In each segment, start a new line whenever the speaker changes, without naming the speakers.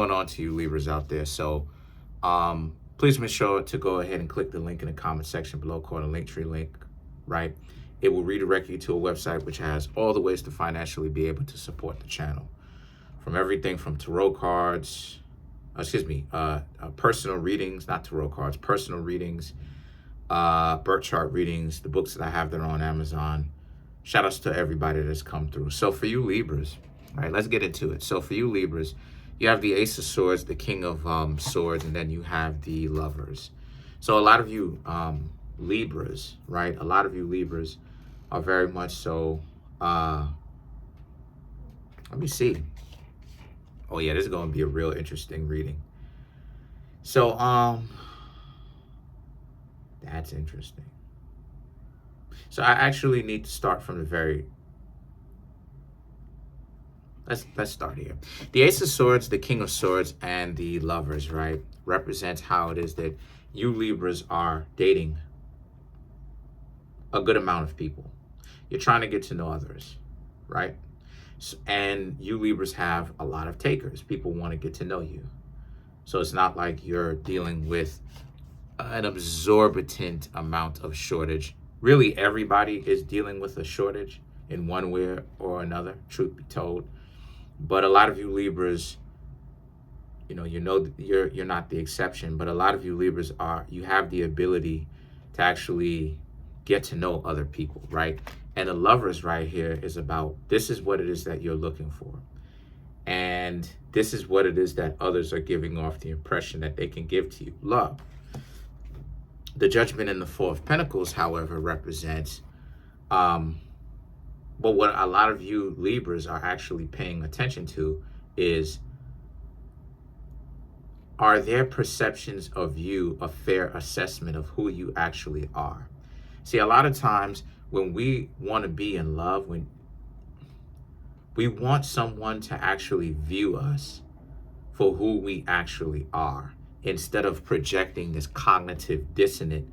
Going on to you Libras out there. So please make sure to go ahead and click the link in the comment section below called a Linktree link, right? It will redirect you to a website which has all the ways to financially be able to support the channel. From everything from tarot cards, personal readings, not tarot cards, personal readings, birth chart readings, the books that I have that are on Amazon. Shout outs to everybody that's come through. So for you Libras, all right, let's get into it. So for you Libras, you have the Ace of Swords, the King of Swords, and then you have the Lovers. So a lot of you Libras, right? A lot of you Libras are very much so, let me see. Oh yeah, this is going to be a real interesting reading. So, that's interesting. So I actually need to start from the very, let's start here. The Ace of Swords, the King of Swords, and the Lovers, right, represents how it is that you Libras are dating a good amount of people. You're trying to get to know others, right? And you Libras have a lot of takers. People want to get to know you. So it's not like you're dealing with an exorbitant amount of shortage. Really, everybody is dealing with a shortage in one way or another, truth be told. But a lot of you Libras, you're not the exception, but a lot of you Libras you have the ability to actually get to know other people, right? And the Lovers right here is about, this is what it is that you're looking for. And this is what it is that others are giving off the impression that they can give to you, love. The Judgment in the Four of Pentacles, however, represents, but what a lot of you Libras are actually paying attention to is, are their perceptions of you a fair assessment of who you actually are? See, a lot of times when we want to be in love, when we want someone to actually view us for who we actually are, instead of projecting this cognitive dissonant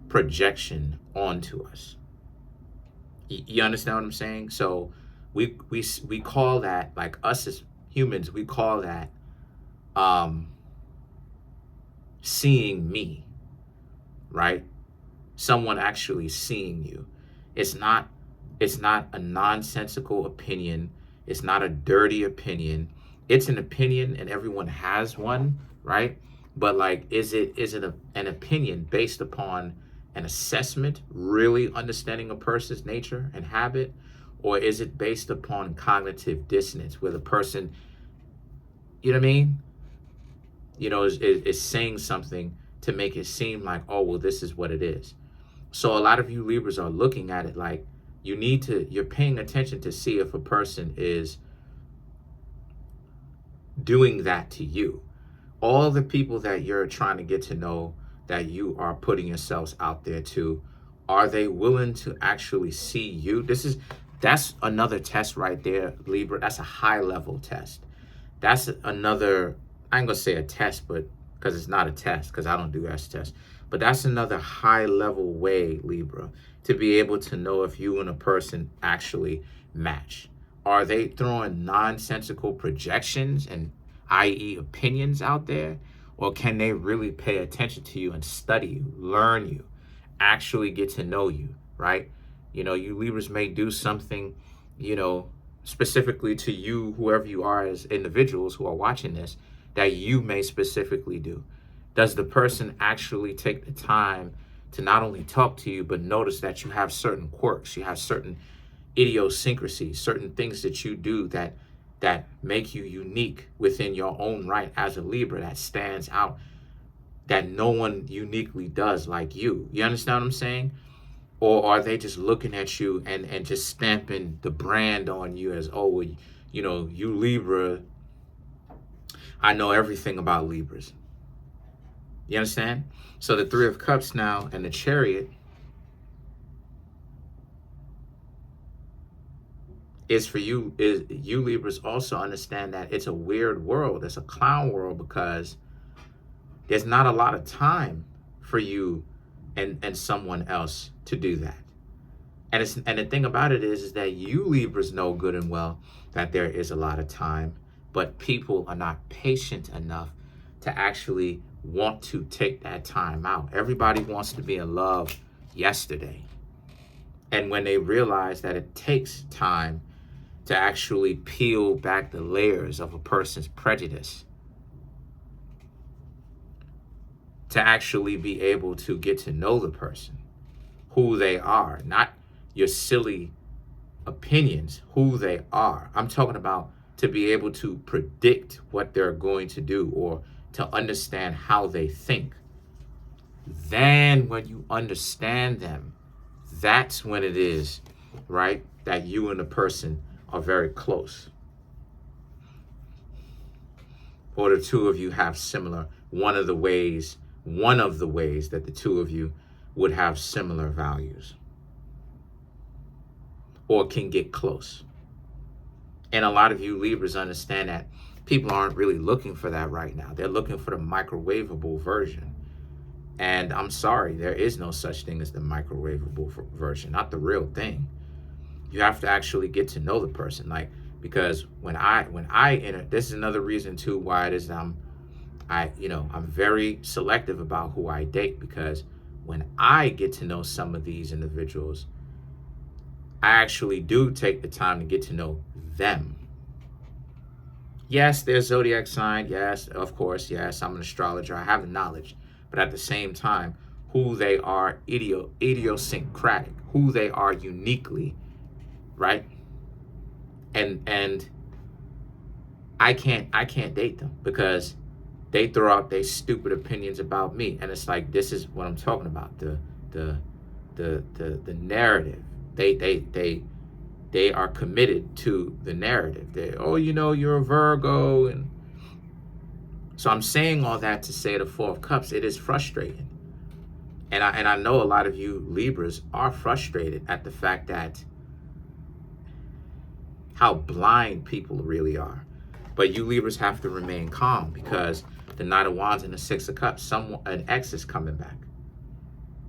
projection onto us. You understand what I'm saying? So we call that, like us as humans, we call that seeing me, right? Someone actually seeing you. It's not a nonsensical opinion. It's not a dirty opinion. It's an opinion, and everyone has one, right? But like, is it an opinion based upon an assessment, really understanding a person's nature and habit? Or is it based upon cognitive dissonance, where the person, you know what I mean? Is saying something to make it seem like, oh, well, this is what it is. So a lot of you Libras are looking at it like, you're paying attention to see if a person is doing that to you. All the people that you're trying to get to know, that you are putting yourselves out there to, are they willing to actually see you? That's another test right there, Libra. That's a high level test. That's another, I ain't gonna say a test, but because it's not a test, because I don't do S tests, but that's another high level way, Libra, to be able to know if you and a person actually match. Are they throwing nonsensical projections and i.e. opinions out there? Or can they really pay attention to you and study you, learn you, actually get to know you, right? You Libras may do something, specifically to you, whoever you are as individuals who are watching this, that you may specifically do. Does the person actually take the time to not only talk to you, but notice that you have certain quirks, you have certain idiosyncrasies, certain things that you do that make you unique within your own right as a Libra, that stands out, that no one uniquely does like you? You understand what I'm saying? Or are they just looking at you and just stamping the brand on you as, oh, well, you Libra, I know everything about Libras. You understand? So the Three of Cups now and the Chariot is for you, you Libras also understand that it's a weird world. It's a clown world, because there's not a lot of time for you and someone else to do that. And the thing about it is that you Libras know good and well that there is a lot of time but people are not patient enough to actually want to take that time out. Everybody wants to be in love yesterday. And when they realize that it takes time to actually peel back the layers of a person's prejudice, to actually be able to get to know the person, who they are, not your silly opinions, who they are. I'm talking about to be able to predict what they're going to do or to understand how they think. Then when you understand them, that's when it is, right, that you and the person are very close. Or the two of you have similar, one of the ways that the two of you would have similar values or can get close. And a lot of you Libras understand that people aren't really looking for that right now. They're looking for the microwavable version. And I'm sorry, there is no such thing as the microwavable version, not the real thing. You have to actually get to know the person. Like, because when I enter, this is another reason too why it is I'm very selective about who I date, because when I get to know some of these individuals, I actually do take the time to get to know them. Yes, their zodiac sign. Yes, of course. Yes, I'm an astrologer. I have the knowledge. But at the same time, who they are idiosyncratic, who they are uniquely, right? And I can't date them because they throw out their stupid opinions about me. And it's like, this is what I'm talking about. The narrative. They are committed to the narrative. You're a Virgo. And so I'm saying all that to say the Four of Cups, it is frustrating. And I know a lot of you Libras are frustrated at the fact that how blind people really are. But you Libras have to remain calm, because the Knight of Wands and the Six of Cups, an ex is coming back,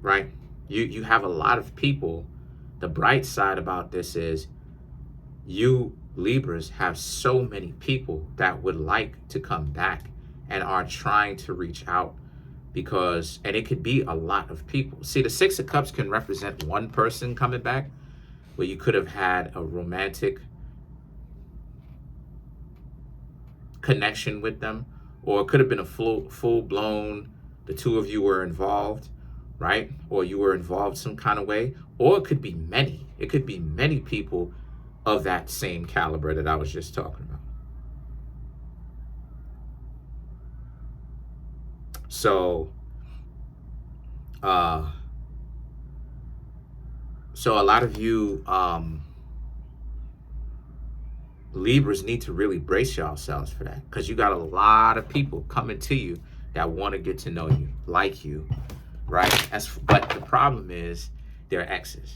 right? You have a lot of people. The bright side about this is you Libras have so many people that would like to come back and are trying to reach out, and it could be a lot of people. See, the Six of Cups can represent one person coming back, where you could have had a romantic connection with them, or it could have been a full-blown, the two of you were involved, right? Or you were involved some kind of way, or it could be many. It could be many people of that same caliber that I was just talking about. So a lot of you Libras need to really brace yourselves for that, because you got a lot of people coming to you that want to get to know you, like you, right? But the problem is they're exes,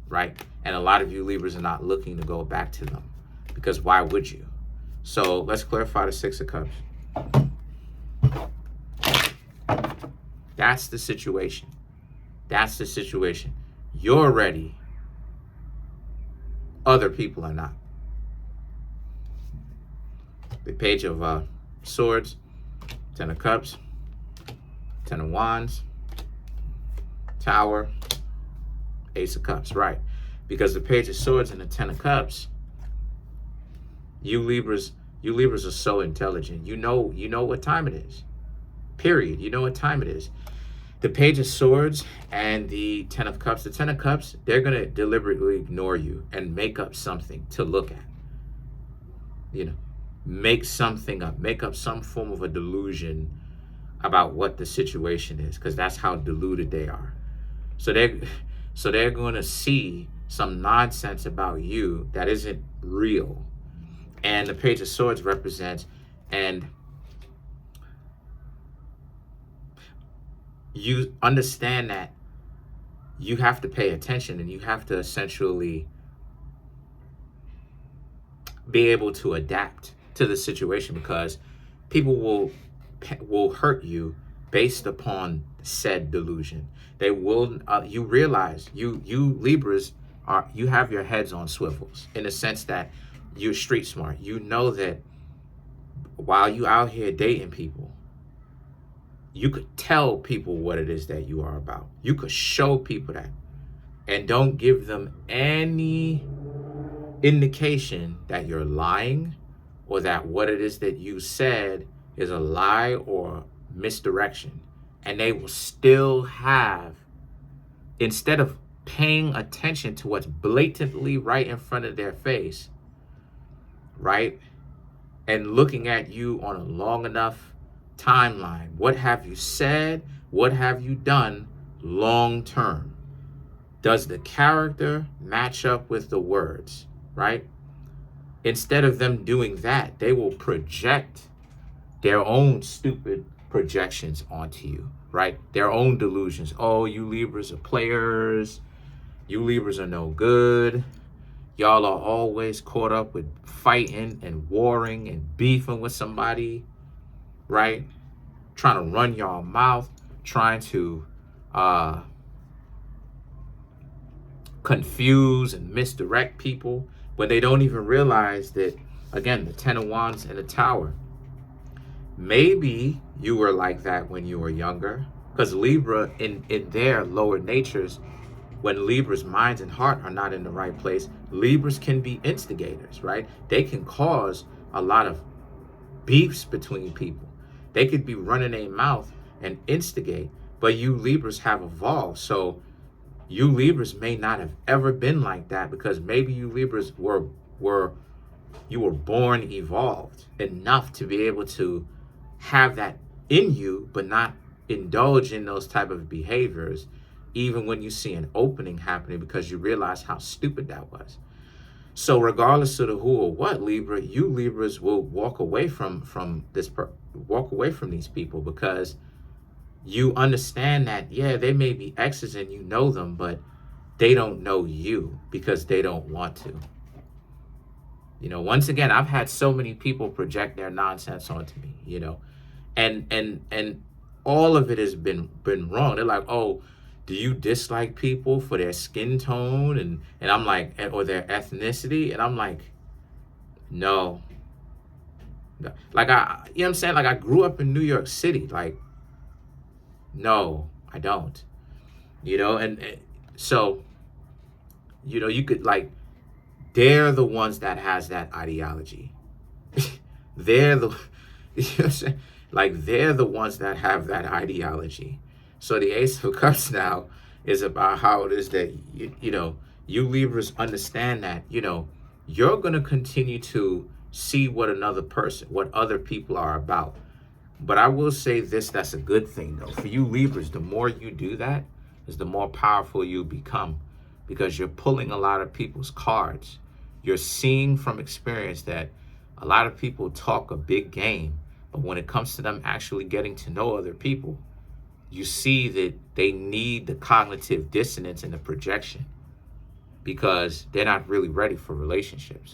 right? And a lot of you Libras are not looking to go back to them, because why would you? So let's clarify the Six of Cups. That's the situation. That's the situation. You're ready. Other people are not. The Page of Swords, Ten of Cups, Ten of Wands, Tower, Ace of Cups, right? Because the Page of Swords and the Ten of Cups, you Libras are so intelligent. You know what time it is. Period. You know what time it is. The Page of Swords and the Ten of Cups, they're going to deliberately ignore you and make up something to look at. Make something up. Make up some form of a delusion about what the situation is, because that's how deluded they are. So they're going to see some nonsense about you that isn't real. And the Page of Swords represents, and you understand that you have to pay attention, and you have to essentially be able to adapt to the situation, because people will hurt you based upon said delusion. They will. You realize you Libras you have your heads on swivels, in the sense that you're street smart. You know that while you out here dating people, you could tell people what it is that you are about. You could show people that, and don't give them any indication that you're lying or that what it is that you said is a lie or misdirection. And they will still have, instead of paying attention to what's blatantly right in front of their face, right? And looking at you on a long enough timeline. What have you said? What have you done long term? Does the character match up with the words, right? Instead of them doing that, they will project their own stupid projections onto you, right? Their own delusions. Oh, you Libras are players. You Libras are no good. Y'all are always caught up with fighting and warring and beefing with somebody, right? Trying to run y'all mouth, trying to confuse and misdirect people when they don't even realize that, again, the Ten of Wands and the Tower. Maybe you were like that when you were younger, because Libra, in their lower natures, when Libra's minds and heart are not in the right place, Libras can be instigators, right? They can cause a lot of beefs between people. They could be running their mouth and instigate, but you Libras have evolved. So you Libras may not have ever been like that, because maybe you Libras were born evolved enough to be able to have that in you, but not indulge in those type of behaviors, even when you see an opening happening, because you realize how stupid that was. So regardless of the who or what, Libra, you Libras will walk away from these people, because you understand that, yeah, they may be exes and you know them, but they don't know you because they don't want to. You know, once again, I've had so many people project their nonsense onto me, you know, and all of it has been wrong. They're like, oh, do you dislike people for their skin tone? And I'm like, or their ethnicity? And I'm like, no. Like, you know what I'm saying? Like, I grew up in New York City. Like, no, I don't. You know, and so, you know, you could, like, they're the ones that has that ideology. They're the, you know what I'm saying? Like, they're the ones that have that ideology. So the Ace of Cups now is about how it is that, you know, you Libras understand that, you know, you're going to continue to see what other people are about. But I will say this, that's a good thing, though. For you Libras, the more you do that, is the more powerful you become, because you're pulling a lot of people's cards. You're seeing from experience that a lot of people talk a big game, but when it comes to them actually getting to know other people, you see that they need the cognitive dissonance and the projection, because they're not really ready for relationships.